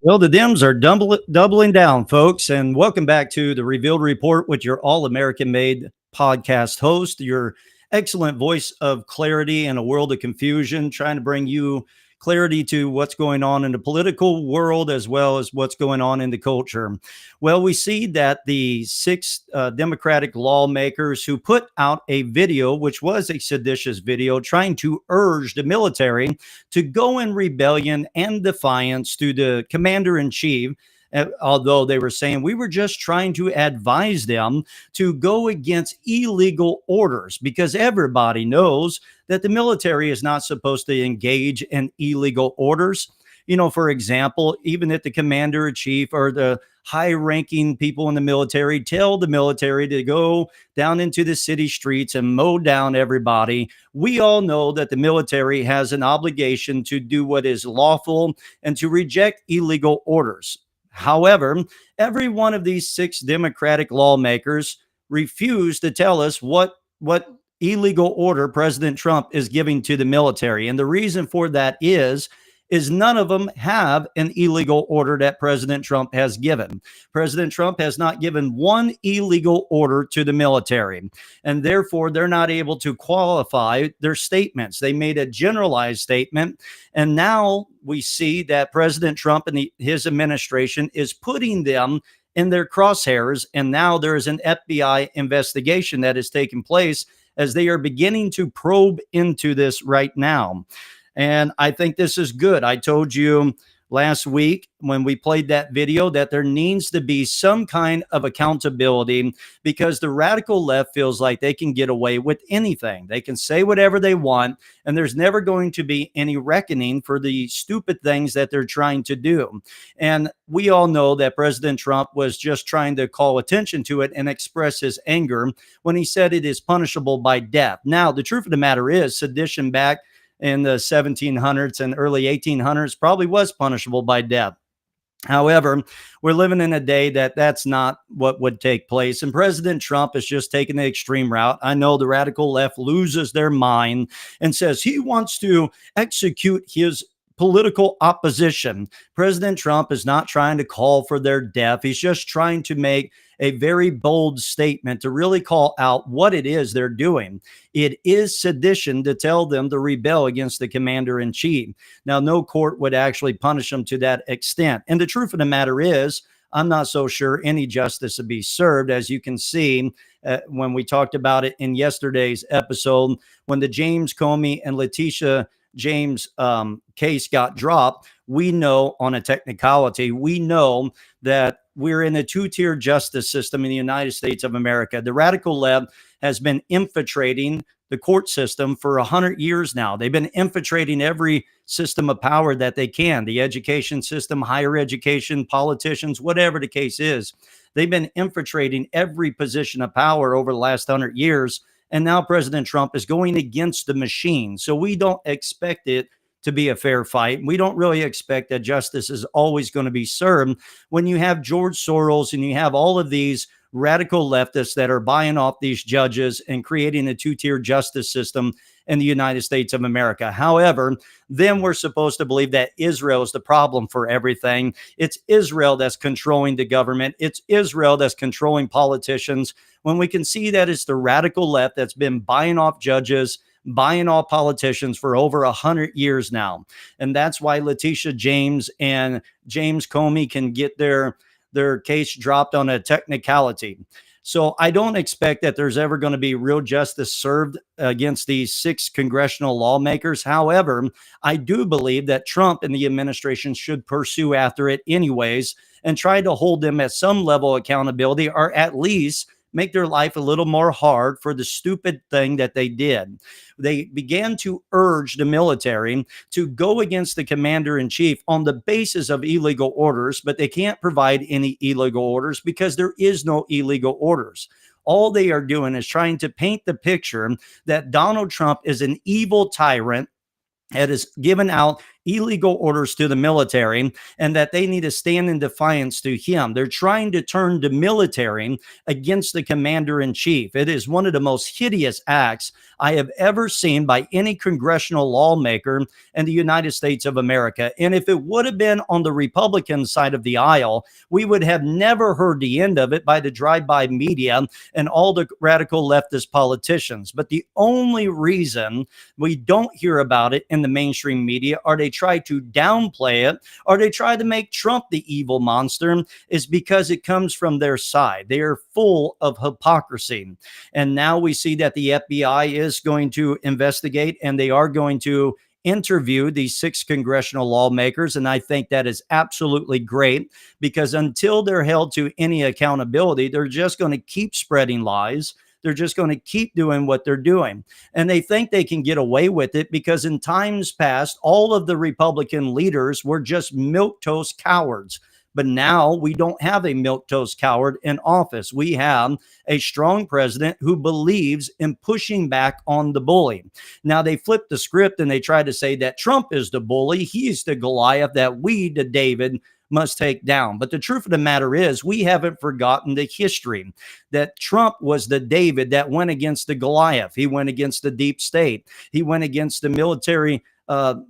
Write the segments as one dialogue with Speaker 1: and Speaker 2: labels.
Speaker 1: Well, the Dems are doubling down, folks, and welcome back to the Revealed Report with your all American made podcast host, your excellent voice of clarity in a world of confusion, trying to bring you clarity to what's going on in the political world as well as what's going on in the culture. Well, we see that the six Democratic lawmakers who put out a video, which was a seditious video, trying to urge the military to go in rebellion and defiance to the commander in chief. Although they were saying we were just trying to advise them to go against illegal orders, because everybody knows that the military is not supposed to engage in illegal orders. For example, even if the commander in chief or the high ranking people in the military tell the military to go down into the city streets and mow down everybody, we all know that the military has an obligation to do what is lawful and to reject illegal orders. However, every one of these six Democratic lawmakers refused to tell us what illegal order President Trump is giving to the military. And the reason for that is none of them have an illegal order that President Trump has given. President Trump has not given one illegal order to the military, and therefore they're not able to qualify their statements. They made a generalized statement, and now we see that President Trump and his administration is putting them in their crosshairs, and now there is an FBI investigation that is taking place as they are beginning to probe into this right now. And I think this is good. I told you last week when we played that video that there needs to be some kind of accountability, because the radical left feels like they can get away with anything. They can say whatever they want, and there's never going to be any reckoning for the stupid things that they're trying to do. And we all know that President Trump was just trying to call attention to it and express his anger when he said it is punishable by death. Now, the truth of the matter is sedition back in the 1700s and early 1800s probably was punishable by death. However, we're living in a day that that's not what would take place. And President Trump is just taking the extreme route. I know the radical left loses their mind and says he wants to execute his political opposition. President Trump is not trying to call for their death. He's just trying to make a very bold statement to really call out what it is they're doing. It is sedition to tell them to rebel against the commander in chief. Now, no court would actually punish them to that extent. And the truth of the matter is, I'm not so sure any justice would be served. As you can see, when we talked about it in yesterday's episode, when the James Comey and Letitia James case got dropped, we know on a technicality, we know that we're in a two-tier justice system in the United States of America. The radical left has been infiltrating the court system for 100 years now. They've been infiltrating every system of power that they can, the education system, higher education, politicians, whatever the case is. They've been infiltrating every position of power over the last 100 years. And now President Trump is going against the machine. So we don't expect it to be a fair fight. We don't really expect that justice is always going to be served when you have George Soros and you have all of these radical leftists that are buying off these judges and creating a two-tier justice system in the United States of America. However, then we're supposed to believe that Israel is the problem for everything. It's Israel that's controlling the government. It's Israel that's controlling politicians, when we can see that it's the radical left that's been buying off judges, buying off politicians for over 100 years now. And that's why Letitia James and James Comey can get their case dropped on a technicality. So I don't expect that there's ever going to be real justice served against these six congressional lawmakers. However, I do believe that Trump and the administration should pursue after it anyways and try to hold them at some level of accountability, or at least make their life a little more hard for the stupid thing that they did. They began to urge the military to go against the commander in chief on the basis of illegal orders, but they can't provide any illegal orders because there is no illegal orders. All they are doing is trying to paint the picture that Donald Trump is an evil tyrant that has given out illegal orders to the military and that they need to stand in defiance to him. They're trying to turn the military against the commander in chief. It is one of the most hideous acts I have ever seen by any congressional lawmaker in the United States of America. And if it would have been on the Republican side of the aisle, we would have never heard the end of it by the drive-by media and all the radical leftist politicians. But the only reason we don't hear about it in the mainstream media, or they try to downplay it, or they try to make Trump the evil monster, is because it comes from their side. They are full of hypocrisy. And now we see that the FBI is going to investigate, and they are going to interview these 6 congressional lawmakers. And I think that is absolutely great, because until they're held to any accountability, they're just going to keep spreading lies. They're just going to keep doing what they're doing. And they think they can get away with it because in times past, all of the Republican leaders were just milquetoast cowards. But now we don't have a milquetoast coward in office. We have a strong president who believes in pushing back on the bully. Now they flip the script and they try to say that Trump is the bully. He's the Goliath that we, the David, must take down. But the truth of the matter is, we haven't forgotten the history that Trump was the David that went against the Goliath. He went against the deep state. He went against the military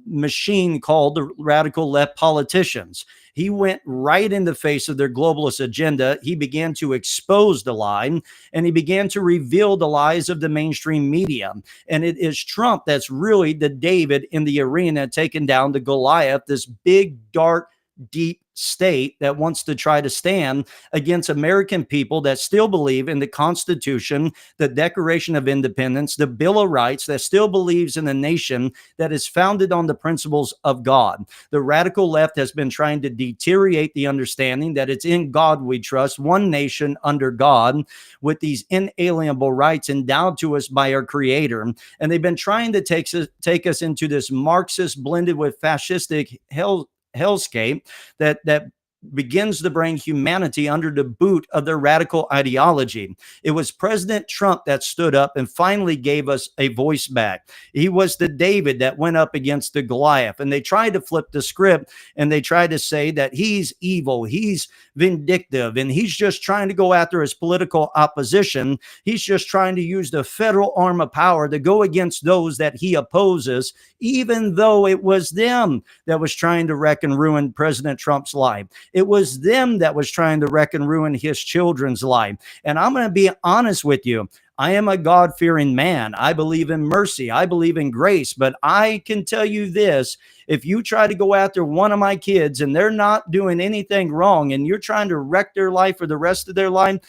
Speaker 1: machine called the radical left politicians. He went right in the face of their globalist agenda. He began to expose the lie, and he began to reveal the lies of the mainstream media. And it is Trump that's really the David in the arena, taking down the Goliath, this big, dark, deep state that wants to try to stand against American people that still believe in the Constitution, the Declaration of Independence, the Bill of Rights, that still believes in a nation that is founded on the principles of God. The radical left has been trying to deteriorate the understanding that it's in God we trust, one nation under God, with these inalienable rights endowed to us by our Creator. And they've been trying to take us into this Marxist blended with fascistic hellscape that begins to bring humanity under the boot of their radical ideology. It was President Trump that stood up and finally gave us a voice back. He was the David that went up against the Goliath. And they tried to flip the script and they tried to say that he's evil, he's vindictive, and he's just trying to go after his political opposition. He's just trying to use the federal arm of power to go against those that he opposes, even though it was them that was trying to wreck and ruin President Trump's life. It was them that was trying to wreck and ruin his children's life. And I'm going to be honest with you. I am a God-fearing man. I believe in mercy. I believe in grace. But I can tell you this, if you try to go after one of my kids and they're not doing anything wrong and you're trying to wreck their life for the rest of their life,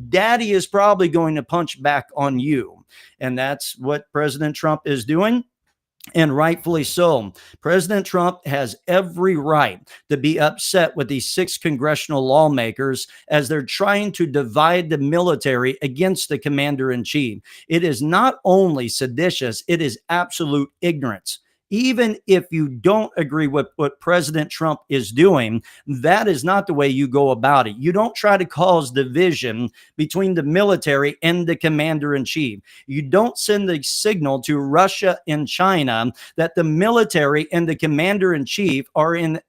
Speaker 1: daddy is probably going to punch back on you. And that's what President Trump is doing. And rightfully so. President Trump has every right to be upset with these 6 congressional lawmakers as they're trying to divide the military against the commander in chief. It is not only seditious, it is absolute ignorance. Even if you don't agree with what President Trump is doing, that is not the way you go about it. You don't try to cause division between the military and the commander in chief. You don't send the signal to Russia and China that the military and the commander in chief are in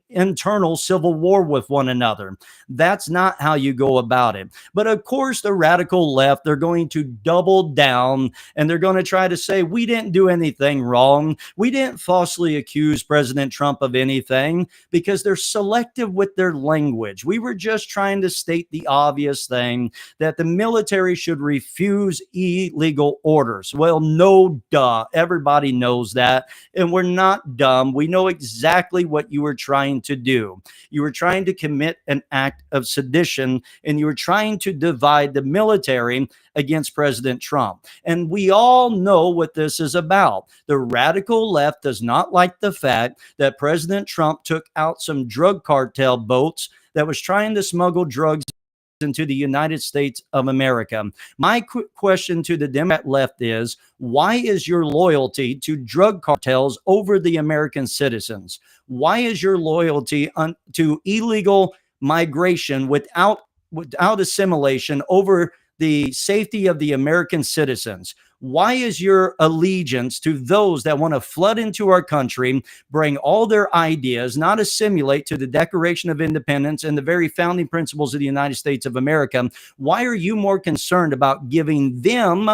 Speaker 1: internal civil war with one another. That's not how you go about it. But of course, the radical left, they're going to double down and they're going to try to say, we didn't do anything wrong. We didn't falsely accuse President Trump of anything, because they're selective with their language. We were just trying to state the obvious thing, that the military should refuse illegal orders. Well, no, duh. Everybody knows that. And we're not dumb. We know exactly what you were trying to do. You were trying to commit an act of sedition, and you were trying to divide the military against President Trump. And we all know what this is about. The radical left does not like the fact that President Trump took out some drug cartel boats that was trying to smuggle drugs into the United States of America. My question to the Democrat left is, why is your loyalty to drug cartels over the American citizens? Why is your loyalty to illegal migration without assimilation over the safety of the American citizens? Why is your allegiance to those that want to flood into our country, bring all their ideas, not assimilate to the Declaration of Independence and the very founding principles of the United States of America? Why are you more concerned about giving them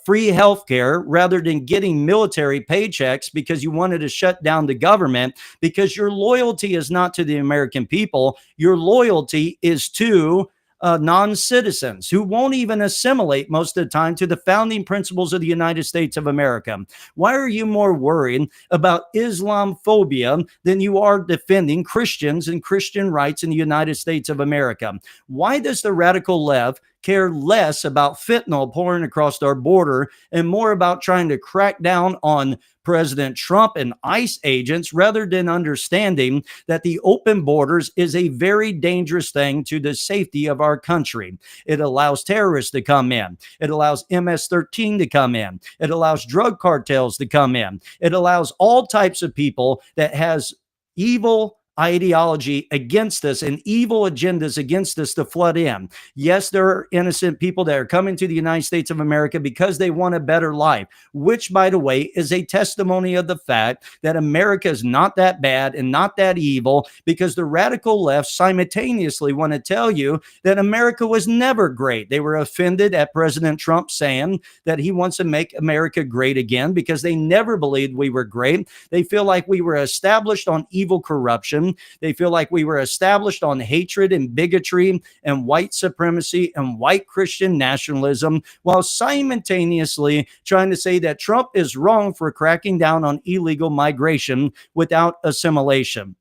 Speaker 1: free health care rather than getting military paychecks because you wanted to shut down the government? Because your loyalty is not to the American people. Your loyalty is to non-citizens who won't even assimilate most of the time to the founding principles of the United States of America. Why are you more worried about Islamophobia than you are defending Christians and Christian rights in the United States of America? Why does the radical left care less about fentanyl pouring across our border and more about trying to crack down on President Trump and ICE agents rather than understanding that the open borders is a very dangerous thing to the safety of our country? It allows terrorists to come in. It allows MS-13 to come in. It allows drug cartels to come in. It allows all types of people that has evil ideology against us and evil agendas against us to flood in. Yes, there are innocent people that are coming to the United States of America because they want a better life, which, by the way, is a testimony of the fact that America is not that bad and not that evil, because the radical left simultaneously want to tell you that America was never great. They were offended at President Trump saying that he wants to make America great again because they never believed we were great. They feel like we were established on evil corruption. They feel like we were established on hatred and bigotry and white supremacy and white Christian nationalism, while simultaneously trying to say that Trump is wrong for cracking down on illegal migration without assimilation.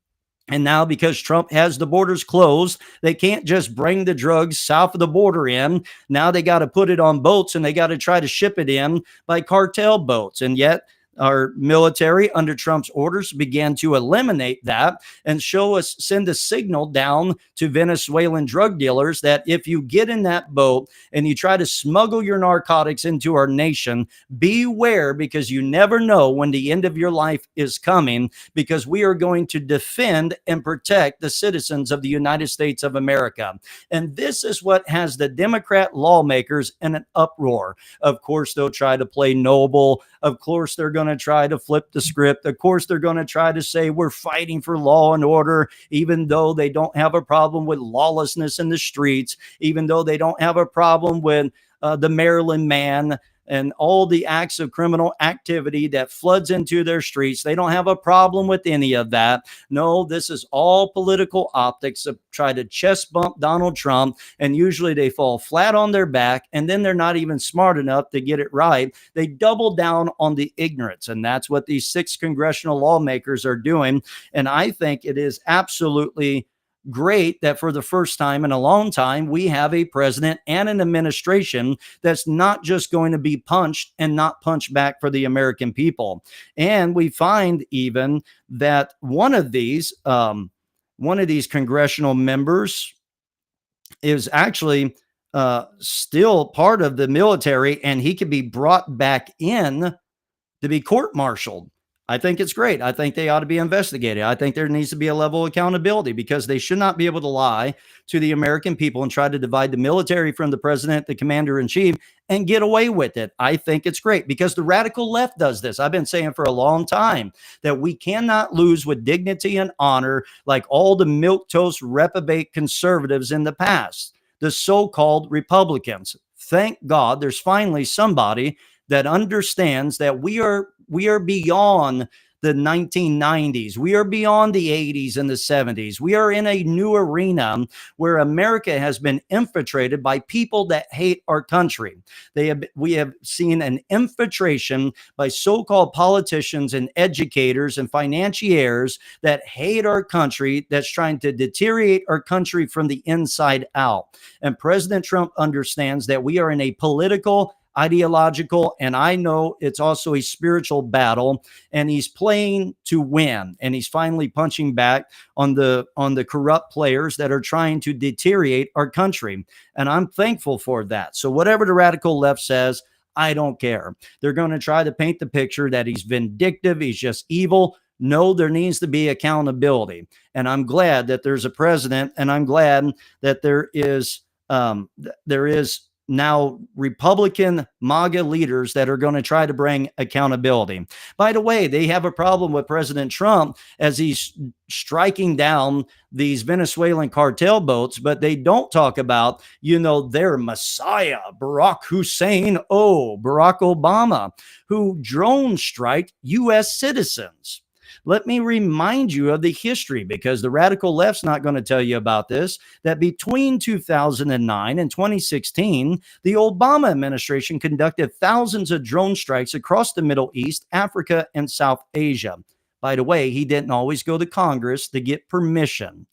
Speaker 1: And now, because Trump has the borders closed, they can't just bring the drugs south of the border in. Now they got to put it on boats and they got to try to ship it in by cartel boats. And yet, our military under Trump's orders began to eliminate that and send a signal down to Venezuelan drug dealers that if you get in that boat and you try to smuggle your narcotics into our nation, beware, because you never know when the end of your life is coming, because we are going to defend and protect the citizens of the United States of America. And this is what has the Democrat lawmakers in an uproar. Of course, they'll try to play noble. Of course, they're going to try to flip the script. Of course, they're going to try to say we're fighting for law and order, even though they don't have a problem with lawlessness in the streets, even though they don't have a problem with the Maryland man and all the acts of criminal activity that floods into their streets. They don't have a problem with any of that. No, this is all political optics to try to chest bump Donald Trump, and usually they fall flat on their back, and then they're not even smart enough to get it right. They double down on the ignorance, and that's what these 6 congressional lawmakers are doing. And I think it is absolutely great that for the first time in a long time, we have a president and an administration that's not just going to be punched and not punch back for the American people. And we find even that one of these congressional members is actually still part of the military, and he could be brought back in to be court-martialed. I think it's great. I think they ought to be investigated. I think there needs to be a level of accountability, because they should not be able to lie to the American people and try to divide the military from the president, the commander in chief, and get away with it. I think it's great because the radical left does this. I've been saying for a long time that we cannot lose with dignity and honor like all the milquetoast reprobate conservatives in the past, the so-called Republicans. Thank God there's finally somebody that understands that we are beyond the 1990s. We are beyond the 80s and the 70s. We are in a new arena where America has been infiltrated by people that hate our country. We have seen an infiltration by so-called politicians and educators and financiers that hate our country, that's trying to deteriorate our country from the inside out. And President Trump understands that we are in a political, ideological, and I know it's also a spiritual battle, and he's playing to win, and he's finally punching back on the corrupt players that are trying to deteriorate our country, and I'm thankful for that. So whatever the radical left says, I don't care. They're going to try to paint the picture that he's vindictive, he's just evil. No, there needs to be accountability, and I'm glad that there's a president, and I'm glad that there is now Republican MAGA leaders that are going to try to bring accountability. By the way, they have a problem with President Trump as he's striking down these Venezuelan cartel boats, but they don't talk about, their messiah, Barack Hussein, Barack Obama, who drone strike U.S. citizens. Let me remind you of the history, because the radical left's not going to tell you about this, that between 2009 and 2016, the Obama administration conducted thousands of drone strikes across the Middle East, Africa, and South Asia. By the way, he didn't always go to Congress to get permission.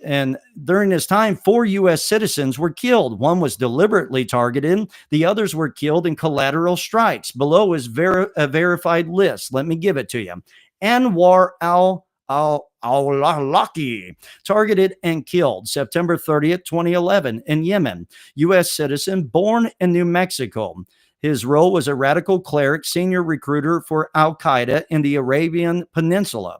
Speaker 1: And during this time, 4 U.S. citizens were killed. One was deliberately targeted. The others were killed in collateral strikes. Below is a verified list. Let me give it to you. Anwar al-Awlaki, targeted and killed September 30th, 2011 in Yemen. U.S. citizen born in New Mexico. His role was a radical cleric, senior recruiter for Al-Qaeda in the Arabian Peninsula.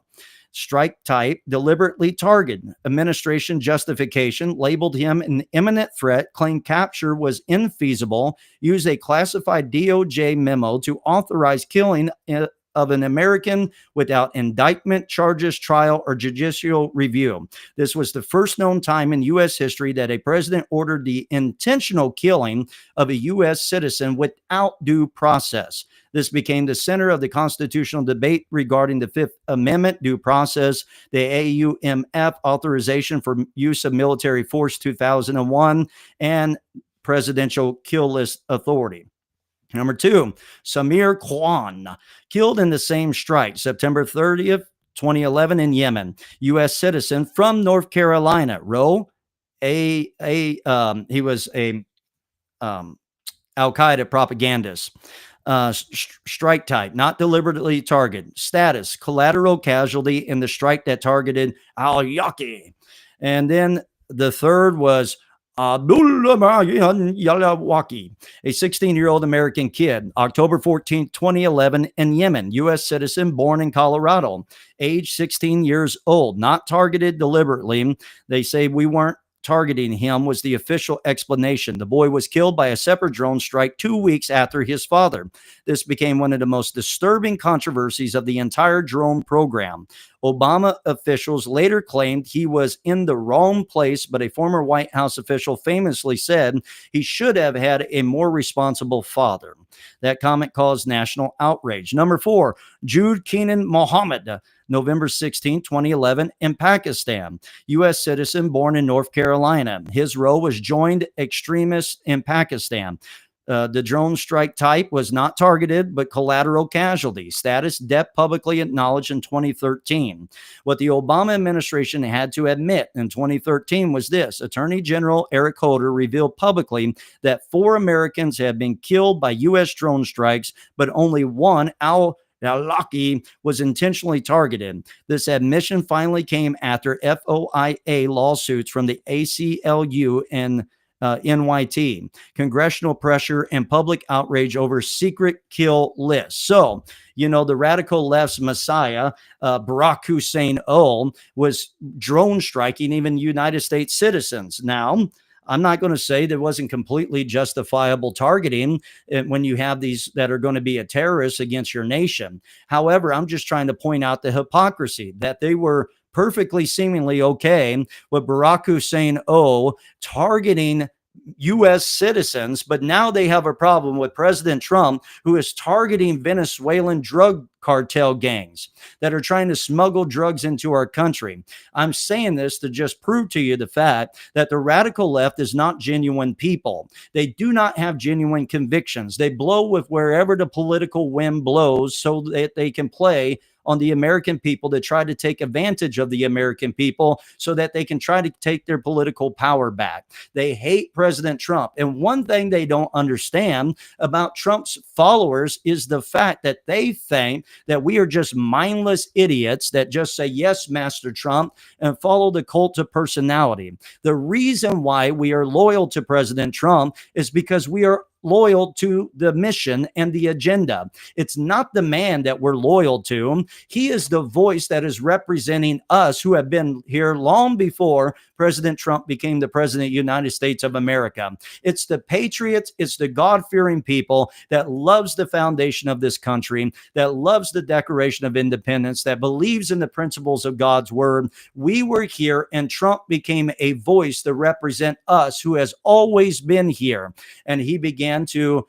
Speaker 1: Strike type, deliberately targeted. Administration justification, labeled him an imminent threat, claimed capture was infeasible, used a classified DOJ memo to authorize killing of an American without indictment, charges, trial, or judicial review. This was the first known time in U.S. history that a president ordered the intentional killing of a U.S. citizen without due process. This became the center of the constitutional debate regarding the Fifth Amendment, due process, the AUMF authorization for use of military force 2001, and presidential kill list authority. Number 2, Samir Khan, killed in the same strike, September 30th, 2011 in Yemen. U.S. citizen from North Carolina. He was a Al-Qaeda propagandist. Strike type, not deliberately targeted. Status, collateral casualty in the strike that targeted al-Yaqi. And then the third was Abdullah Yalawaki, a 16-year-old American kid, October 14, 2011 in Yemen, U.S. citizen born in Colorado, age 16 years old, not targeted deliberately. They say we weren't targeting him, was the official explanation. The boy was killed by a separate drone strike 2 weeks after his father. This became one of the most disturbing controversies of the entire drone program. Obama officials later claimed he was in the wrong place, but a former White House official famously said he should have had a more responsible father. That comment caused national outrage. Number 4, Jude Keenan Mohammed, November 16, 2011, in Pakistan. U.S. citizen born in North Carolina. His role was joined extremists in Pakistan. The drone strike type was not targeted, but collateral casualty. Status, death publicly acknowledged in 2013. What the Obama administration had to admit in 2013 was this. Attorney General Eric Holder revealed publicly that 4 Americans had been killed by U.S. drone strikes, but only one, al-Awlaki, was intentionally targeted. This admission finally came after FOIA lawsuits from the ACLU and NYT, congressional pressure, and public outrage over secret kill lists. So, the radical left's messiah, Barack Hussein was drone striking even United States citizens. Now, I'm not going to say there wasn't completely justifiable targeting when you have these that are going to be a terrorist against your nation. However, I'm just trying to point out the hypocrisy that they were perfectly seemingly okay with Barack Hussein targeting U.S. citizens, but now they have a problem with President Trump, who is targeting Venezuelan drug cartel gangs that are trying to smuggle drugs into our country. I'm saying this to just prove to you the fact that the radical left is not genuine people. They do not have genuine convictions. They blow with wherever the political wind blows so that they can play on the American people, to try to take advantage of the American people so that they can try to take their political power back. They hate President Trump. And one thing they don't understand about Trump's followers is the fact that they think that we are just mindless idiots that just say, yes, Master Trump, and follow the cult of personality. The reason why we are loyal to President Trump is because we are loyal to the mission and the agenda. It's not the man that we're loyal to. He is the voice that is representing us who have been here long before President Trump became the president of the United States of America. It's the patriots, it's the God-fearing people that loves the foundation of this country, that loves the Declaration of Independence, that believes in the principles of God's word. We were here, and Trump became a voice to represent us who has always been here. And he began to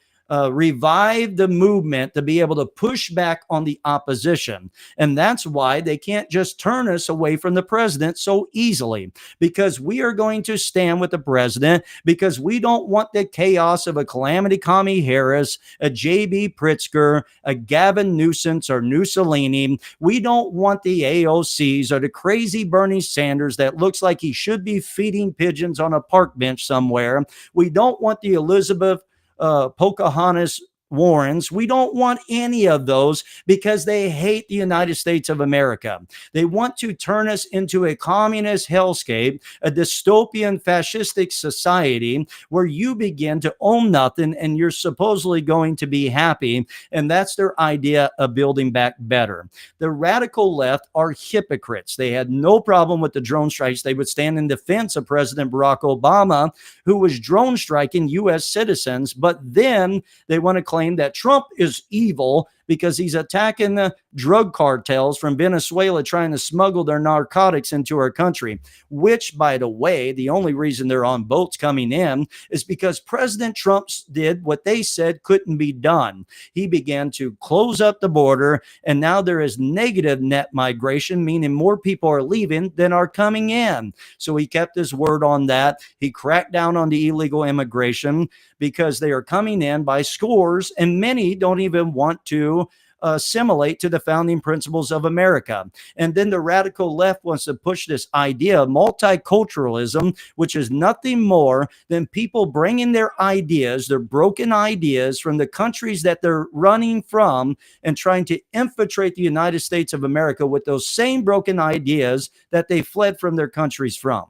Speaker 1: revive the movement to be able to push back on the opposition. And that's why they can't just turn us away from the president so easily, because we are going to stand with the president, because we don't want the chaos of a Calamity Commie Harris, a J.B. Pritzker, a Gavin Newsom or Mussolini. We don't want the AOCs or the crazy Bernie Sanders that looks like he should be feeding pigeons on a park bench somewhere. We don't want the Elizabeth Pocahontas Warrens. We don't want any of those, because they hate the United States of America. They want to turn us into a communist hellscape, a dystopian fascistic society where you begin to own nothing and you're supposedly going to be happy. And that's their idea of building back better. The radical left are hypocrites. They had no problem with the drone strikes. They would stand in defense of President Barack Obama, who was drone striking U.S. citizens. But then they want to claim that Trump is evil because he's attacking the drug cartels from Venezuela trying to smuggle their narcotics into our country, which, by the way, the only reason they're on boats coming in is because President Trump did what they said couldn't be done. He began to close up the border, and now there is negative net migration, meaning more people are leaving than are coming in. So he kept his word on that. He cracked down on the illegal immigration because they are coming in by scores, and many don't even want to assimilate to the founding principles of America. And then the radical left wants to push this idea of multiculturalism, which is nothing more than people bringing their ideas, their broken ideas from the countries that they're running from, and trying to infiltrate the United States of America with those same broken ideas that they fled from their countries from.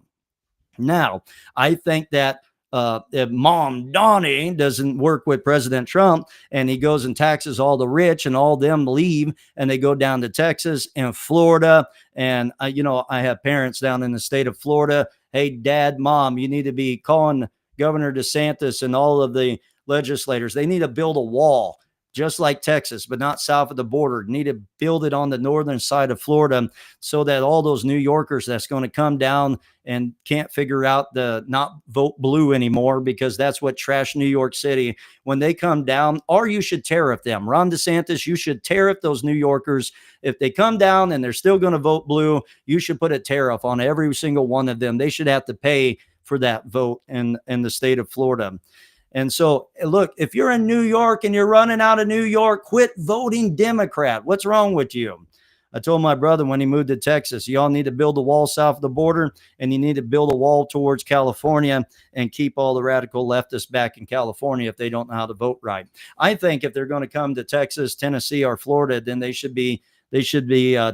Speaker 1: Now, I think that if Mom Donnie doesn't work with President Trump and he goes and taxes all the rich and all them leave and they go down to Texas and Florida. And, I have parents down in the state of Florida. Hey, Dad, Mom, you need to be calling Governor DeSantis and all of the legislators. They need to build a wall just like Texas, but not south of the border. Need to build it on the northern side of Florida so that all those New Yorkers that's going to come down and can't figure out the not vote blue anymore, because that's what trashed New York City when they come down. Or you should tariff them. Ron DeSantis, you should tariff those New Yorkers. If they come down and they're still going to vote blue, you should put a tariff on every single one of them. They should have to pay for that vote in the state of Florida. And so, look, if you're in New York and you're running out of New York, quit voting Democrat. What's wrong with you? I told my brother when he moved to Texas, y'all need to build a wall south of the border, and you need to build a wall towards California and keep all the radical leftists back in California if they don't know how to vote right. I think if they're going to come to Texas, Tennessee, or Florida, then they should be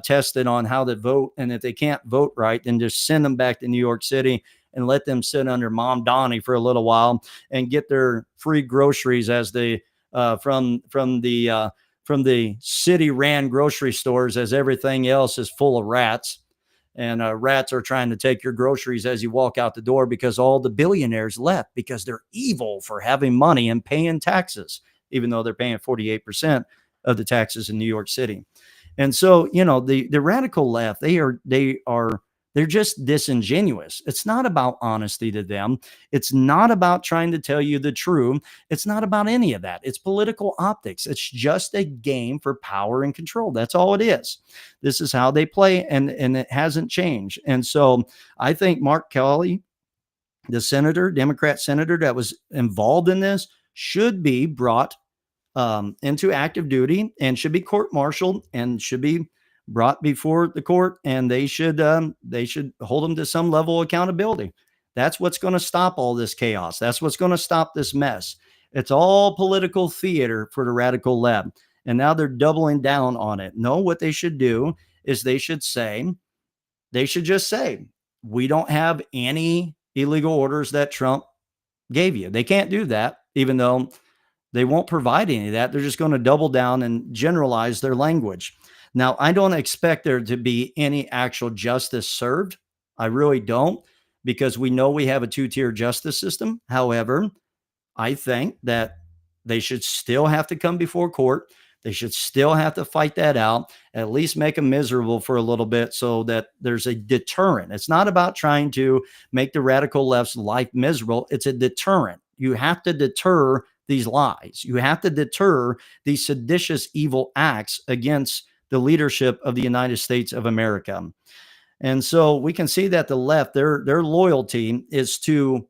Speaker 1: tested on how to vote. And if they can't vote right, then just send them back to New York City and let them sit under Mom Donnie for a little while and get their free groceries as they from the city ran grocery stores, as everything else is full of rats. And rats are trying to take your groceries as you walk out the door, because all the billionaires left because they're evil for having money and paying taxes, even though they're paying 48% of the taxes in New York City. And so, the radical left, they're just disingenuous. It's not about honesty to them. It's not about trying to tell you the truth. It's not about any of that. It's political optics. It's just a game for power and control. That's all it is. This is how they play, and it hasn't changed. And so I think Mark Kelly, the Democrat senator that was involved in this, should be brought into active duty and should be court-martialed and should be brought before the court, and they should hold them to some level of accountability. That's what's going to stop all this chaos. That's what's going to stop this mess. It's all political theater for the radical left, and now they're doubling down on it. No, what they should do is they should just say, we don't have any illegal orders that Trump gave you. They can't do that, even though They won't provide any of that. They're just going to double down and generalize their language. Now, I don't expect there to be any actual justice served. I really don't, because we know we have a two-tier justice system. However, I think that they should still have to come before court. They should still have to fight that out, at least make them miserable for a little bit so that there's a deterrent. It's not about trying to make the radical left's life miserable. It's a deterrent. You have to deter these lies. You have to deter these seditious evil acts against the leadership of the United States of America. And so we can see that the left, their loyalty is to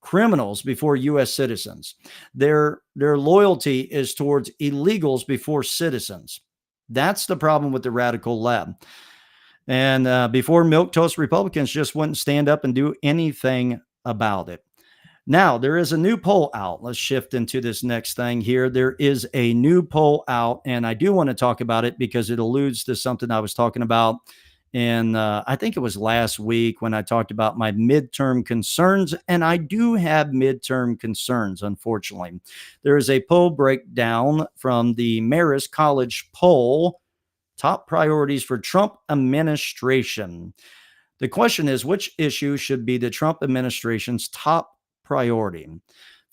Speaker 1: criminals before U.S. citizens. Their loyalty is towards illegals before citizens. That's the problem with the radical left. And before milquetoast Republicans just wouldn't stand up and do anything about it. Now, there is a new poll out. Let's shift into this next thing here. There is a new poll out, and I do want to talk about it because it alludes to something I was talking about in, I think it was last week when I talked about my midterm concerns, and I do have midterm concerns, unfortunately. There is a poll breakdown from the Marist College poll, top priorities for Trump administration. The question is, which issue should be the Trump administration's top priority?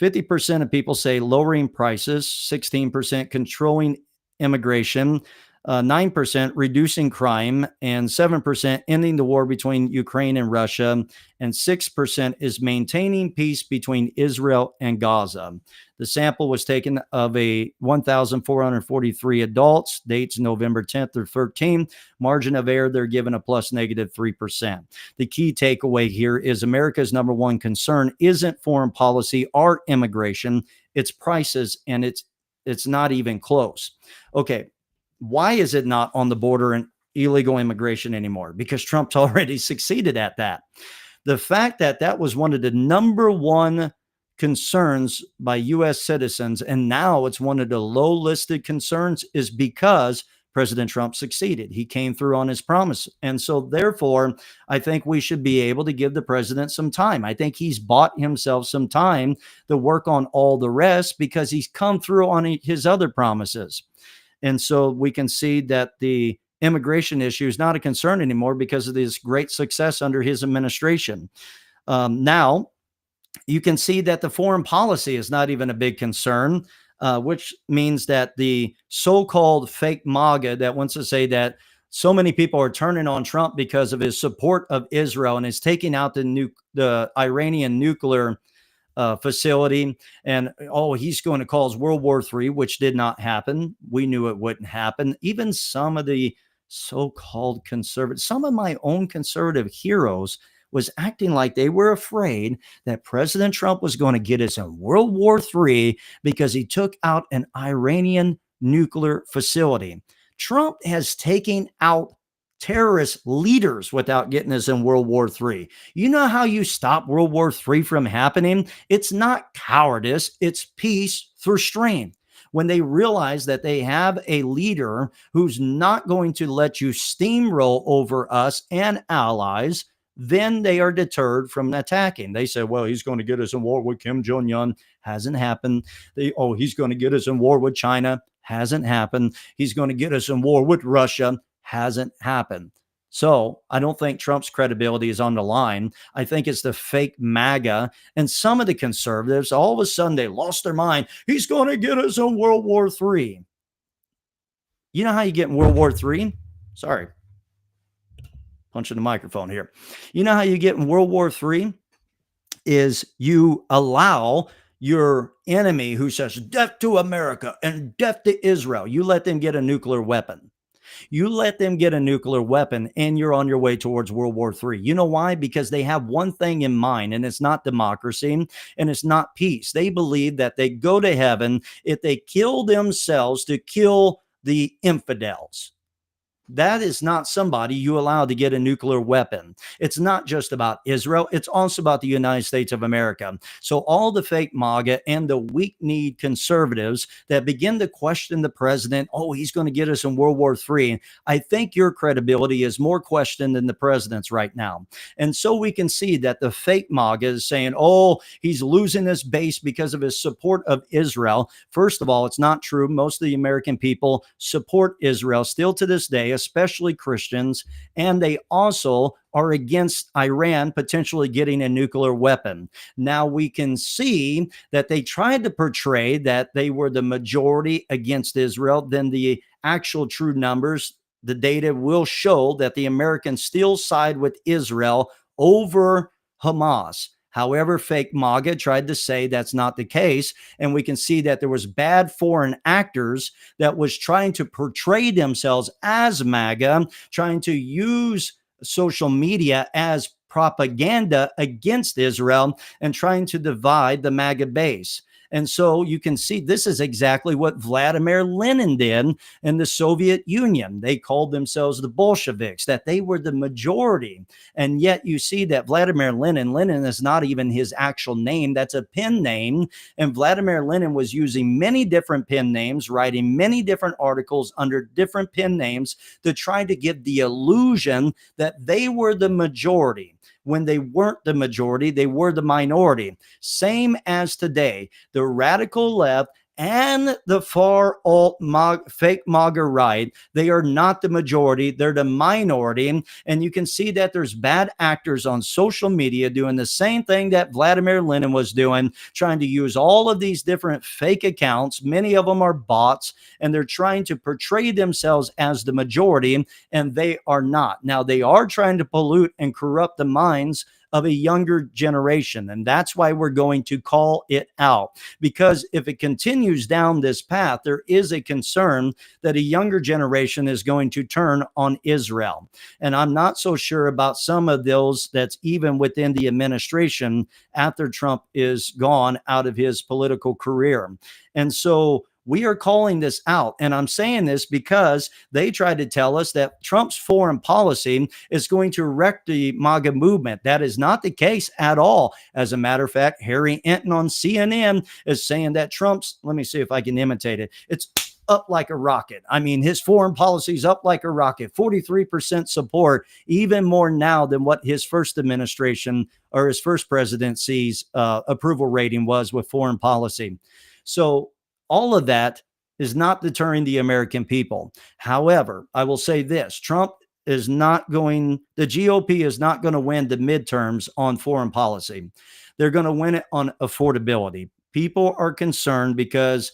Speaker 1: 50% of people say lowering prices, 16% controlling immigration, 9% reducing crime, and 7% ending the war between Ukraine and Russia, and 6% is maintaining peace between Israel and Gaza. The sample was taken of 1,443 adults, dates November 10th through 13th. Margin of error, they're given a plus negative 3%. The key takeaway here is America's number one concern isn't foreign policy or immigration, it's prices, and it's not even close. Okay, why is it not on the border and illegal immigration anymore? Because Trump's already succeeded at that. The fact that that was one of the number one concerns by U.S. citizens, and now it's one of the low listed concerns, is because President Trump succeeded. He came through on his promise. And so therefore, I think we should be able to give the president some time. I think he's bought himself some time to work on all the rest because he's come through on his other promises. And so we can see that the immigration issue is not a concern anymore because of this great success under his administration. Now, you can see that the foreign policy is not even a big concern, which means that the so-called fake MAGA that wants to say that so many people are turning on Trump because of his support of Israel and is taking out the Iranian nuclear facility, and he's going to cause World War III, which did not happen. We knew it wouldn't happen. Even some of the so-called conservative, some of my own conservative heroes was acting like they were afraid that President Trump was going to get us in World War III because he took out an Iranian nuclear facility. Trump has taken out terrorist leaders without getting us in World War III. You know how you stop World War III from happening? It's not cowardice, it's peace through strength. When they realize that they have a leader who's not going to let you steamroll over us and allies, then they are deterred from attacking. They say, well, he's going to get us in war with Kim Jong-un. Hasn't happened. He's going to get us in war with China. Hasn't happened. He's going to get us in war with Russia. Hasn't happened. So I don't think Trump's credibility is on the line. I think it's the fake MAGA. And some of the conservatives, all of a sudden, they lost their mind. He's going to get us in World War III. You know how you get in World War III? Sorry. Punching the microphone here. You know how you get in World War III is you allow your enemy who says death to America and death to Israel, you let them get a nuclear weapon. You let them get a nuclear weapon and you're on your way towards World War III. You know why? Because they have one thing in mind, and it's not democracy and it's not peace. They believe that they go to heaven if they kill themselves to kill the infidels. That is not somebody you allow to get a nuclear weapon. It's not just about Israel, it's also about the United States of America. So, all the fake MAGA and the weak kneed conservatives that begin to question the president, oh, he's going to get us in World War III. I think your credibility is more questioned than the president's right now. And so we can see that the fake MAGA is saying, oh, he's losing his base because of his support of Israel. First of all, it's not true. Most of the American people support Israel still to this day, especially Christians, and they also are against Iran potentially getting a nuclear weapon. Now we can see that they tried to portray that they were the majority against Israel. Then the actual true numbers, the data will show that the Americans still side with Israel over Hamas. However, fake MAGA tried to say that's not the case. And we can see that there was bad foreign actors that was trying to portray themselves as MAGA, trying to use social media as propaganda against Israel and trying to divide the MAGA base. And so you can see this is exactly what Vladimir Lenin did in the Soviet Union. They called themselves the Bolsheviks, that they were the majority. And yet you see that Vladimir Lenin is not even his actual name. That's a pen name. And Vladimir Lenin was using many different pen names, writing many different articles under different pen names to try to give the illusion that they were the majority. When they weren't the majority, they were the minority. Same as today, the radical left and the far alt fake MAGA right, they are not the majority, they're the minority. And you can see that there's bad actors on social media doing the same thing that Vladimir Lenin was doing, trying to use all of these different fake accounts. Many of them are bots, and they're trying to portray themselves as the majority, and they are not. Now, they are trying to pollute and corrupt the minds of a younger generation. And that's why we're going to call it out. Because if it continues down this path, there is a concern that a younger generation is going to turn on Israel. And I'm not so sure about some of those that's even within the administration after Trump is gone out of his political career. And so we are calling this out. And I'm saying this because they tried to tell us that Trump's foreign policy is going to wreck the MAGA movement. That is not the case at all. As a matter of fact, Harry Enton on CNN is saying that Trump's, let me see if I can imitate it. It's up like a rocket. I mean, his foreign policy is up like a rocket, 43% support, even more now than what his first administration or his first presidency's approval rating was with foreign policy. So all of that is not deterring the American people. However, I will say this: Trump is not going, the GOP is not going to win the midterms on foreign policy. They're going to win it on affordability. People are concerned because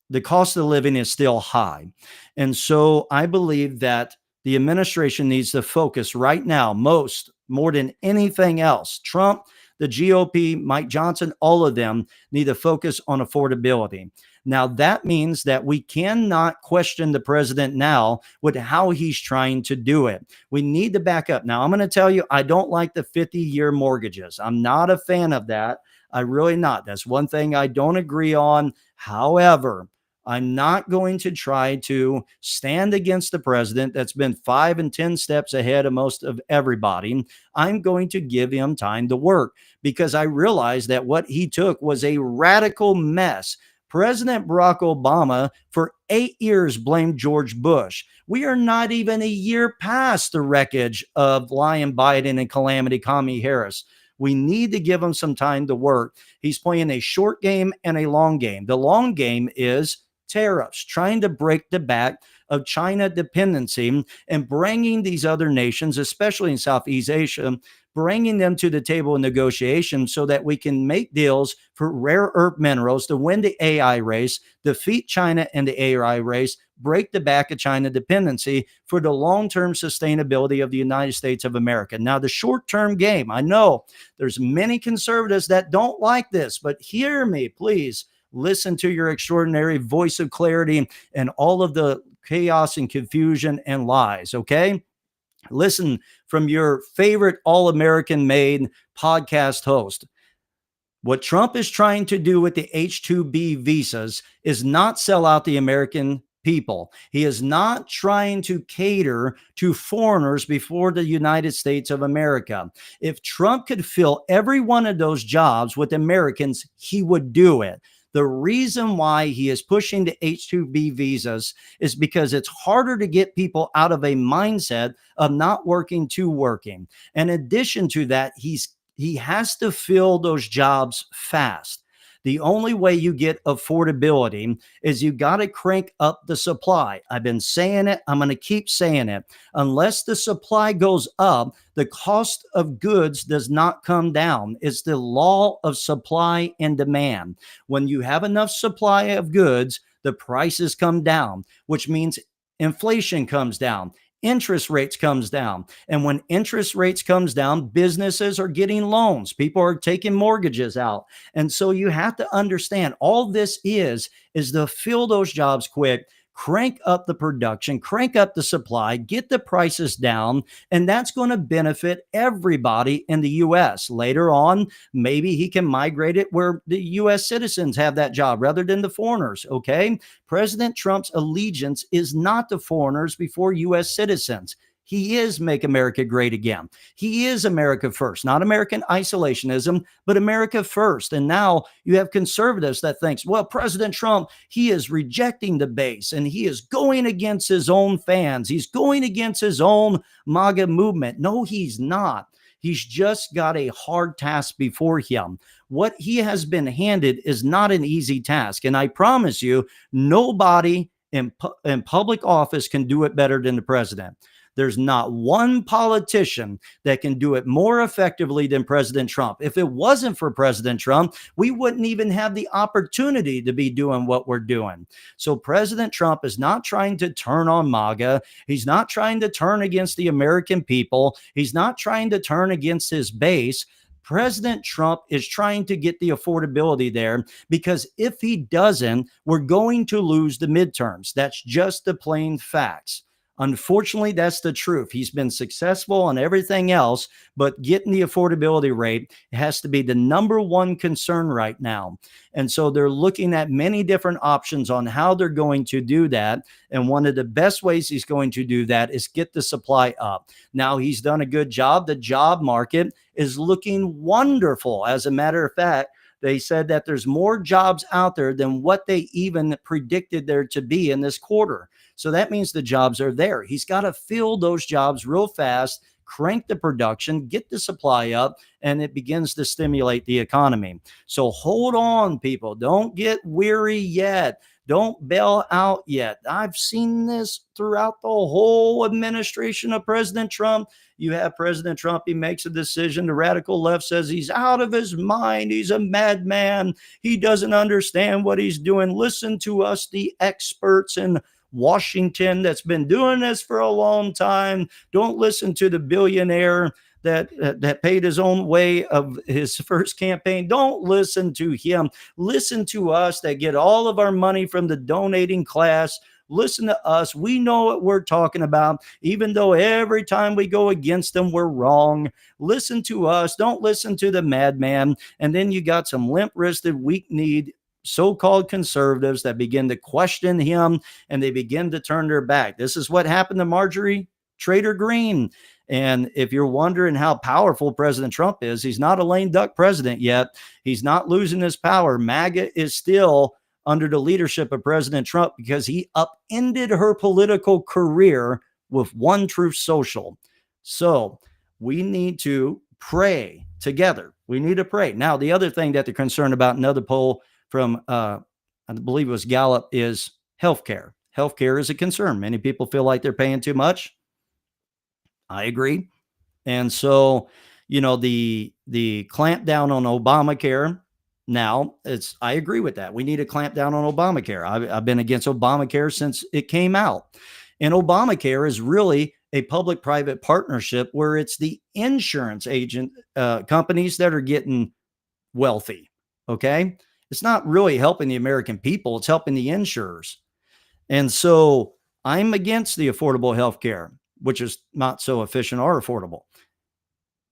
Speaker 1: the cost of living is still high. And so I believe that the administration needs to focus right now, more than anything else. Trump, the GOP, Mike Johnson, all of them need to focus on affordability. Now, that means that we cannot question the president now with how he's trying to do it. We need to back up. Now, I'm going to tell you, I don't like the 50-year mortgages. I'm not a fan of that. I really not. That's one thing I don't agree on. However, I'm not going to try to stand against the president that's been 5 and 10 steps ahead of most of everybody. I'm going to give him time to work because I realize that what he took was a radical mess. President Barack Obama for 8 years blamed George Bush. We are not even a year past the wreckage of Lion Biden and Calamity Kamala Harris. We need to give him some time to work. He's playing a short game and a long game. The long game is tariffs, trying to break the back of China dependency and bringing these other nations, especially in Southeast Asia, bringing them to the table in negotiations so that we can make deals for rare earth minerals to win the AI race, defeat China in the AI race, break the back of China dependency for the long-term sustainability of the United States of America. Now, the short-term game, I know there's many conservatives that don't like this, but hear me, please. Listen to your extraordinary voice of clarity and all of the chaos and confusion and lies, okay? Listen from your favorite all-American made podcast host. What Trump is trying to do with the H-2B visas is not sell out the American people. He is not trying to cater to foreigners before the United States of America. If Trump could fill every one of those jobs with Americans, he would do it. The reason why he is pushing the H-2B visas is because it's harder to get people out of a mindset of not working to working. In addition to that, he has to fill those jobs fast. The only way you get affordability is you got to crank up the supply. I've been saying it. I'm going to keep saying it. Unless the supply goes up, the cost of goods does not come down. It's the law of supply and demand. When you have enough supply of goods, the prices come down, which means inflation comes down, interest rates comes down. And when interest rates comes down, businesses are getting loans, people are taking mortgages out. And so you have to understand all this is to fill those jobs quick, crank up the production, crank up the supply, get the prices down, and that's going to benefit everybody in the US. Later on, maybe he can migrate it where the US citizens have that job rather than the foreigners, okay? President Trump's allegiance is not to foreigners before US citizens. He is Make America Great Again. He is America first, not American isolationism, but America first. And now you have conservatives that thinks, well, President Trump, he is rejecting the base and he is going against his own fans. He's going against his own MAGA movement. No, he's not. He's just got a hard task before him. What he has been handed is not an easy task. And I promise you, nobody in public office can do it better than the president. There's not one politician that can do it more effectively than President Trump. If it wasn't for President Trump, we wouldn't even have the opportunity to be doing what we're doing. So President Trump is not trying to turn on MAGA. He's not trying to turn against the American people. He's not trying to turn against his base. President Trump is trying to get the affordability there because if he doesn't, we're going to lose the midterms. That's just the plain facts. Unfortunately, that's the truth. He's been successful on everything else, but getting the affordability rate has to be the number one concern right now. And so they're looking at many different options on how they're going to do that. And one of the best ways he's going to do that is get the supply up. Now, he's done a good job. The job market is looking wonderful. As a matter of fact, they said that there's more jobs out there than what they even predicted there to be in this quarter. So that means the jobs are there. He's got to fill those jobs real fast, crank the production, get the supply up, and it begins to stimulate the economy. So hold on, people. Don't get weary yet. Don't bail out yet. I've seen this throughout the whole administration of President Trump. You have President Trump, he makes a decision. The radical left says he's out of his mind. He's a madman. He doesn't understand what he's doing. Listen to us, the experts in Washington that's been doing this for a long time. Don't listen to the billionaire that paid his own way of his first campaign. Don't listen to him. Listen to us that get all of our money from the donating class. Listen to us. We know what we're talking about, even though every time we go against them, we're wrong. Listen to us. Don't listen to the madman. And then you got some limp-wristed, weak-kneed so-called conservatives that begin to question him and they begin to turn their back. This is what happened to Marjorie Trader Green. And if you're wondering how powerful President Trump is, he's not a lame duck president yet. He's not losing his power. MAGA is still under the leadership of President Trump because he upended her political career with One Truth Social. So we need to pray together. We need to pray. Now, the other thing that they're concerned about, another poll from, I believe it was Gallup, is healthcare. Healthcare is a concern. Many people feel like they're paying too much. I agree. And so, the clampdown on Obamacare. Now, I agree with that. We need to clamp down on Obamacare. I've been against Obamacare since it came out. And Obamacare is really a public-private partnership where it's the insurance agent companies that are getting wealthy. Okay. It's not really helping the American people. It's helping the insurers. And so I'm against the affordable health care, which is not so efficient or affordable.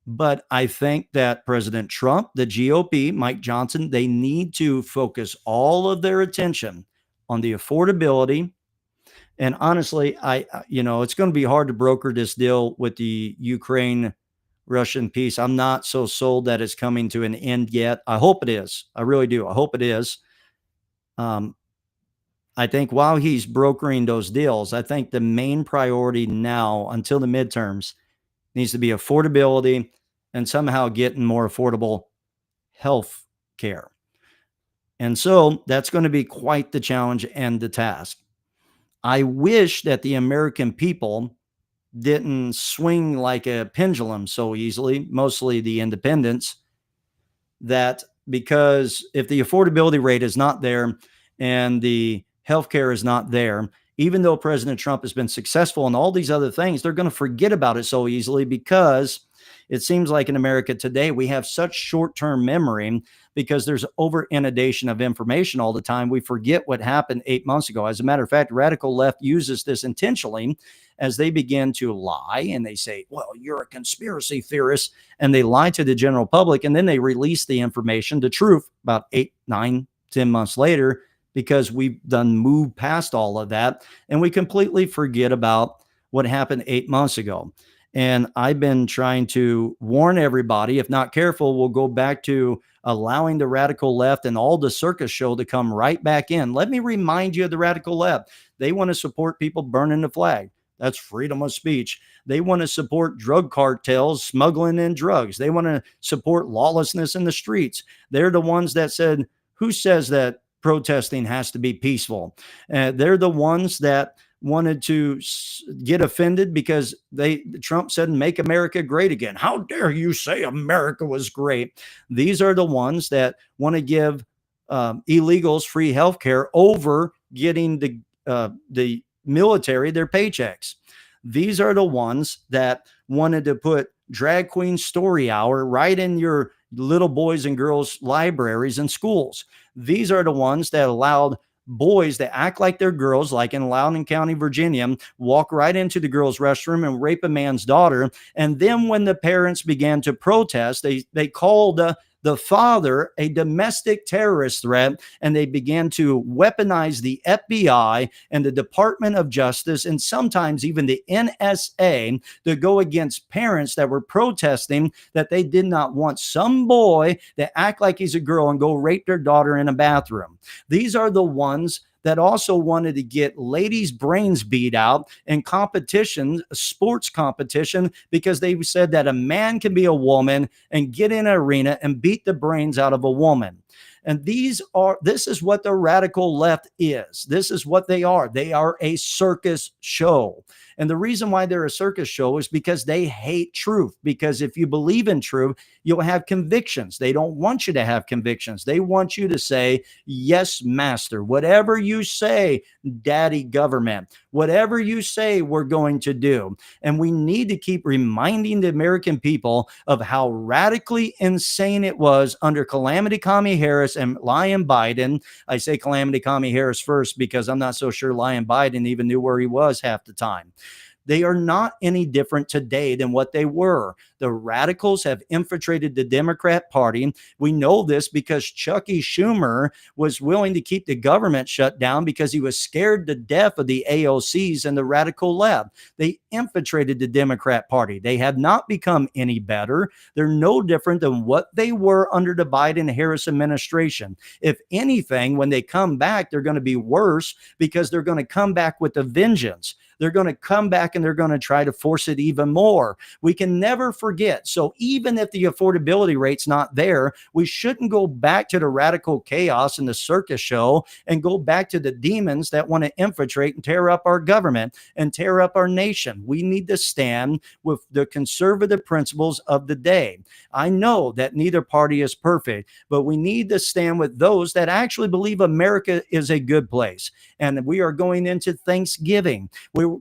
Speaker 1: But I think that President Trump, the GOP, Mike Johnson, they need to focus all of their attention on the affordability And honestly, it's going to be hard to broker this deal with the Ukraine Russian peace. I'm not so sold that it's coming to an end yet. I hope it is. I really do. I hope it is. Um, I think while he's brokering those deals, I think the main priority now until the midterms needs to be affordability and somehow getting more affordable health care. And so that's going to be quite the challenge and the task. I wish that the American people didn't swing like a pendulum so easily, mostly the independents, that because if the affordability rate is not there and the healthcare is not there, even though President Trump has been successful in all these other things, they're going to forget about it so easily because it seems like in America today, we have such short term memory because there's over inundation of information all the time. We forget what happened 8 months ago. As a matter of fact, radical left uses this intentionally as they begin to lie and they say, well, you're a conspiracy theorist. And they lie to the general public. And then they release the information, the truth, about 8, 9, 10 months later, because we've done moved past all of that. And we completely forget about what happened 8 months ago. And I've been trying to warn everybody, if not careful, we'll go back to allowing the radical left and all the circus show to come right back in. Let me remind you of the radical left. They want to support people burning the flag. That's freedom of speech. They want to support drug cartels smuggling in drugs. They want to support lawlessness in the streets. They're the ones that said, who says that protesting has to be peaceful? They're the ones that wanted to get offended because Trump said, make America great again. How dare you say America was great? These are the ones that want to give illegals free health care over getting the military their paychecks. These are the ones that wanted to put drag queen story hour right in your little boys and girls libraries and schools. These are the ones that allowed boys that act like they're girls, like in Loudoun County, Virginia, walk right into the girls' restroom and rape a man's daughter. And then when the parents began to protest, they called the father a domestic terrorist threat, and they began to weaponize the FBI and the Department of Justice and sometimes even the NSA to go against parents that were protesting that they did not want some boy to act like he's a girl and go rape their daughter in a bathroom. These are the ones that also wanted to get ladies' brains beat out in competition, sports competition, because they said that a man can be a woman and get in an arena and beat the brains out of a woman. And this is what the radical left is. This is what they are. They are a circus show. And the reason why they're a circus show is because they hate truth. Because if you believe in truth, you'll have convictions. They don't want you to have convictions. They want you to say, yes, master, whatever you say, daddy government, whatever you say, we're going to do. And we need to keep reminding the American people of how radically insane it was under Calamity Commie Harris and Lion Biden. I say Calamity Commie Harris first because I'm not so sure Lion Biden even knew where he was half the time. They are not any different today than what they were. The radicals have infiltrated the Democrat Party. We know this because Chucky Schumer was willing to keep the government shut down because he was scared to death of the AOCs and the radical left. They infiltrated the Democrat Party. They have not become any better. They're no different than what they were under the Biden-Harris administration. If anything, when they come back, they're going to be worse because they're going to come back with a vengeance. They're going to come back and they're going to try to force it even more. We can never forget. So even if the affordability rate's not there, we shouldn't go back to the radical chaos and the circus show and go back to the demons that want to infiltrate and tear up our government and tear up our nation. We need to stand with the conservative principles of the day. I know that neither party is perfect, but we need to stand with those that actually believe America is a good place. And we are going into Thanksgiving.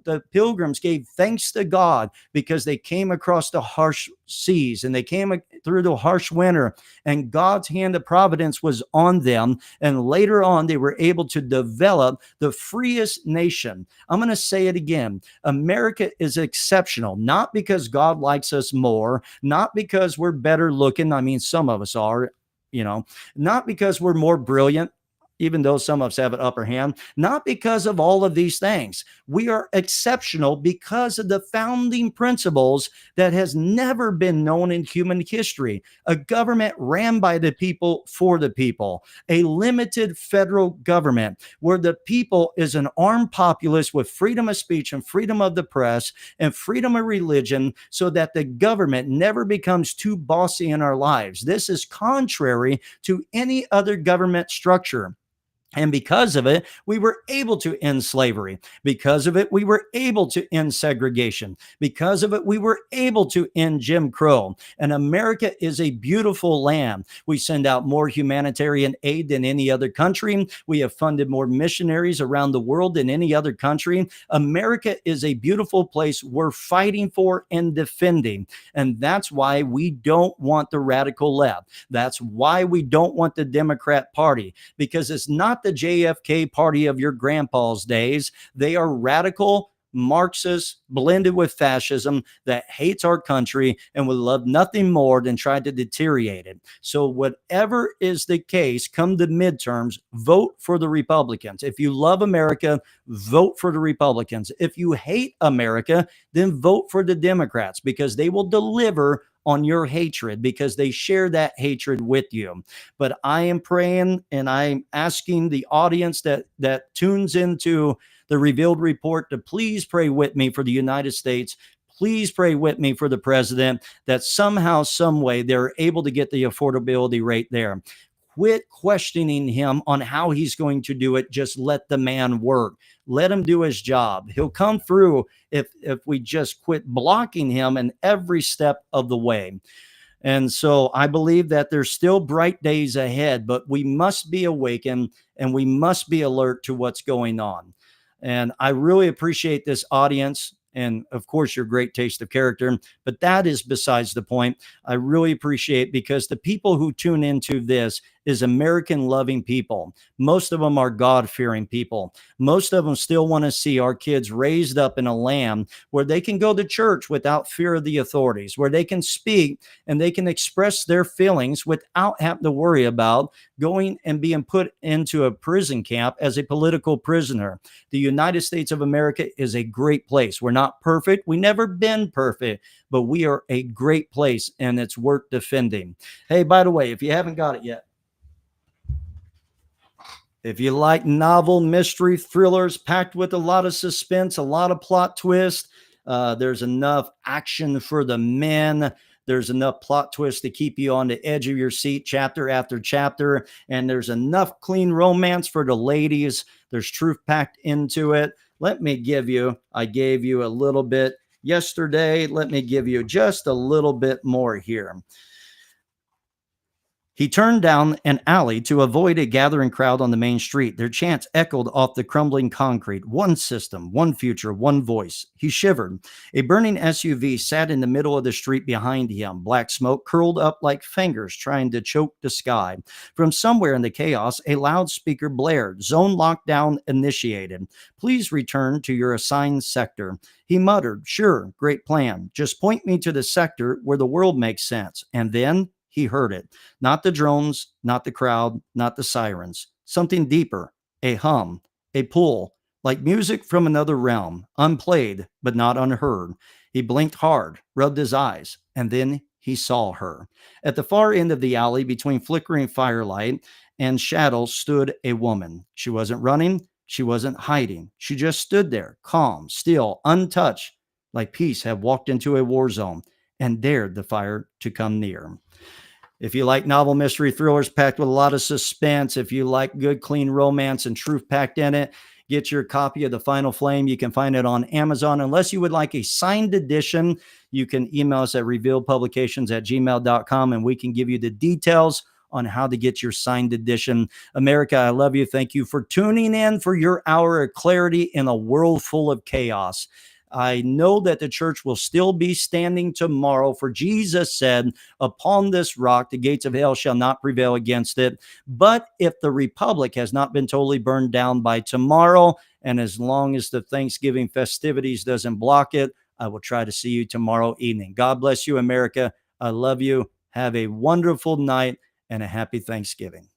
Speaker 1: The pilgrims gave thanks to God because they came across the harsh seas and they came through the harsh winter, and God's hand of providence was on them. And later on, they were able to develop the freest nation. I'm going to say it again. America is exceptional, not because God likes us more, not because we're better looking. I mean, some of us are, not because we're more brilliant. even though some of us have an upper hand, not because of all of these things. We are exceptional because of the founding principles that has never been known in human history. A government ran by the people for the people, a limited federal government where the people is an armed populace with freedom of speech and freedom of the press and freedom of religion, so that the government never becomes too bossy in our lives. This is contrary to any other government structure. And because of it, we were able to end slavery. Because of it, we were able to end segregation. Because of it, we were able to end Jim Crow. And America is a beautiful land. We send out more humanitarian aid than any other country. We have funded more missionaries around the world than any other country. America is a beautiful place we're fighting for and defending. And that's why we don't want the radical left. That's why we don't want the Democrat Party, because it's not the JFK party of your grandpa's days. They are radical Marxists blended with fascism that hates our country and would love nothing more than try to deteriorate it. So whatever is the case, come the midterms, vote for the Republicans. If you love America, vote for the Republicans. If you hate America, then vote for the Democrats, because they will deliver on your hatred, because they share that hatred with you. But I am praying and I'm asking the audience that tunes into the Revealed Report to please pray with me for the United States. Please pray with me for the president, that somehow, some way, they're able to get the affordability rate there. Quit questioning him on how he's going to do it. Just let the man work. Let him do his job. He'll come through if we just quit blocking him in every step of the way. And so I believe that there's still bright days ahead, but we must be awakened and we must be alert to what's going on. And I really appreciate this audience. And of course, your great taste of character, but that is besides the point. I really appreciate, because the people who tune into this is American loving people. Most of them are God fearing people. Most of them still want to see our kids raised up in a land where they can go to church without fear of the authorities, where they can speak and they can express their feelings without having to worry about going and being put into a prison camp as a political prisoner. The United States of America is a great place. We're not perfect. We've never been perfect, but we are a great place and it's worth defending. Hey, by the way, if you haven't got it yet, if you like novel mystery thrillers packed with a lot of suspense, a lot of plot twist, there's enough action for the men. There's enough plot twist to keep you on the edge of your seat chapter after chapter. And there's enough clean romance for the ladies. There's truth packed into it. I gave you a little bit yesterday. Let me give you just a little bit more here. He turned down an alley to avoid a gathering crowd on the main street. Their chants echoed off the crumbling concrete. One system, one future, one voice. He shivered. A burning SUV sat in the middle of the street behind him. Black smoke curled up like fingers trying to choke the sky. From somewhere in the chaos, a loudspeaker blared. Zone lockdown initiated. Please return to your assigned sector. He muttered, "Sure, great plan. Just point me to the sector where the world makes sense." And then he heard it. Not the drones, not the crowd, not the sirens. Something deeper, a hum, a pull, like music from another realm, unplayed but not unheard. He blinked hard, rubbed his eyes, and then he saw her. At the far end of the alley, between flickering firelight and shadows, stood a woman. She wasn't running, she wasn't hiding. She just stood there, calm, still, untouched, like peace had walked into a war zone and dared the fire to come near. If you like novel mystery thrillers packed with a lot of suspense, if you like good, clean romance and truth packed in it, get your copy of The Final Flame. You can find it on Amazon. Unless you would like a signed edition, you can email us at revealedpublications@gmail.com and we can give you the details on how to get your signed edition. America, I love you. Thank you for tuning in for your hour of clarity in a world full of chaos. I know that the church will still be standing tomorrow, for Jesus said, "Upon this rock, the gates of hell shall not prevail against it." But if the republic has not been totally burned down by tomorrow, and as long as the Thanksgiving festivities doesn't block it, I will try to see you tomorrow evening. God bless you, America. I love you. Have a wonderful night and a happy Thanksgiving.